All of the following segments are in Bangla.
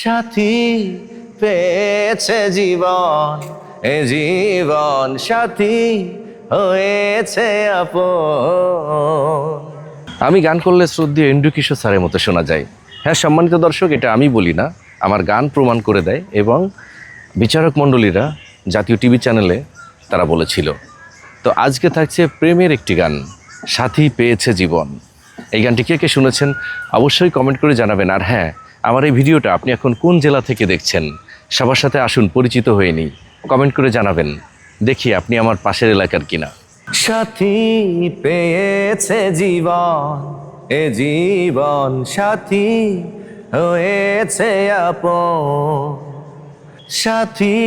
সাথী পেয়েছে জীবন, এ জীবন সাথী হয়েছে আপন। আমি গান করলে শ্রদ্ধেয় এন্ড্রু কিশোর স্যারের মতো শোনা যায়। হ্যাঁ সম্মানিত দর্শক, এটা আমি বলি না, আমার গান প্রমাণ করে দেয় এবং বিচারক মণ্ডলীরা জাতীয় টিভি চ্যানেলে তারা বলেছিল। তো আজকে থাকছে প্রেমের একটি গান, সাথী পেয়েছে জীবন। এই গানটি কে কে শুনেছেন অবশ্যই কমেন্ট করে জানাবেন। আর হ্যাঁ, আমার এই ভিডিওটা আপনি এখন কোন জেলা থেকে দেখছেন সবার সাথে আসুন পরিচিত হয়ে নিই, কমেন্ট করে জানাবেন, দেখি আপনি আমার পাশের এলাকার কিনা। সাথী পেয়েছে জীবন, এ জীবন সাথী হয়েছে আপন। সাথী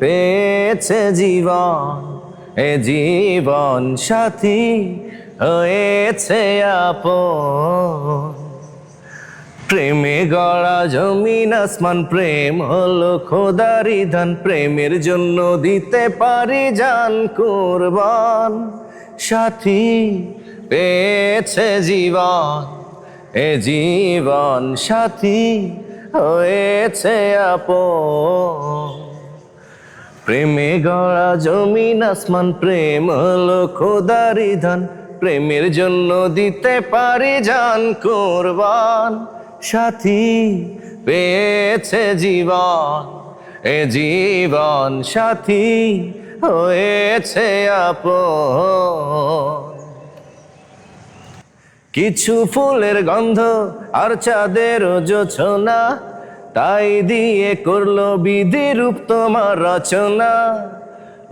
পেয়েছে জীবন, এ জীবন সাথী হয়েছে আপন। প্রেমে গড়া জমিন আসমান, প্রেম হলো খোদারি দান, প্রেমের জন্য দিতে পারি জান কুরবান। সাথী পেয়েছে জীবন, এ জীবন সাথী হয়েছে আপন। প্রেমে গড়া জমিন আসমান, প্রেম হলো খোদারি দান, প্রেমের জন্য দিতে পারি জান কুরবান। সাথী পেয়েছে জীবন, এ জীবন সাথী হয়েছে আপন। কিছু ফুলের গন্ধ আর চাঁদের জোছনা, তাই দিয়ে করলো বিধিরূপ তোমার রচনা।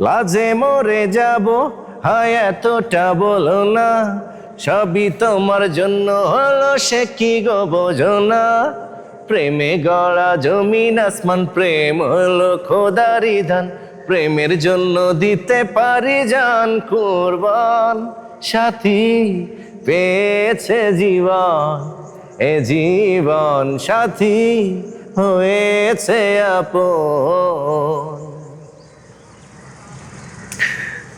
লাজে মরে যাব, হায় এতটা বলো না, সবই তোমার জন্য হলো সে কি গো বোঝো না। প্রেমে গড়া জমিন আসমান, প্রেম হলো খোদারি দান, প্রেমের জন্য দিতে পারি জান কুরবান। সাথী পেয়েছে জীবন, এ জীবন সাথী হয়েছে আপন।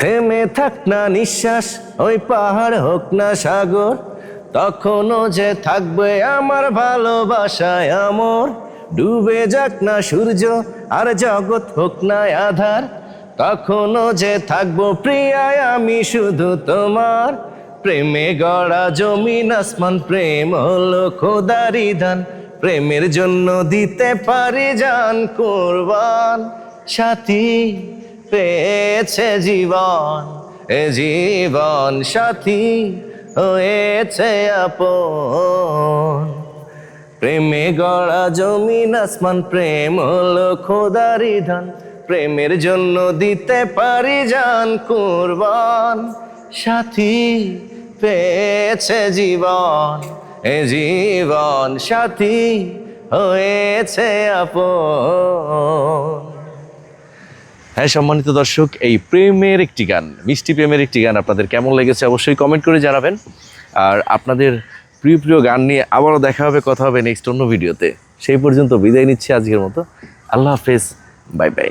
থেমে থাক না নিঃশ্বাস, ওই পাহাড় হোক না সাগর, তখনও যে থাকবে আমার ভালোবাসায় আমর। ডুবে যাক না সূর্য আর জগৎ হোক না আধার, তখনও যে থাকবো প্রিয়ায় আমি শুধু তোমার। প্রেমে গড়া জমিন আসমান, প্রেম হলো খোদারি দান, প্রেমের জন্য দিতে পারি জান কুরবান। সাথী পেয়েছে জীবন, এ জীবন সাথী হয়েছে আপন। প্রেমে গড়া জমিন আসমান, প্রেম হলো খোদারি দান, প্রেমের জন্য দিতে পারি জান কুরবান। সাথী পেয়েছে জীবন, এ জীবন সাথী হয়েছে আপন। হ্যাঁ সম্মানিত দর্শক, এই প্রেমের একটি গান, মিষ্টি প্রেমের একটি গান আপনাদের কেমন লেগেছে অবশ্যই কমেন্ট করে জানাবেন। আর আপনাদের প্রিয় প্রিয় গান নিয়ে আবারও দেখা হবে, কথা হবে নেক্সট অন্য ভিডিওতে। সেই পর্যন্ত বিদায় নিচ্ছি আজকের মতো। আল্লাহ হাফেজ, বাই বাই।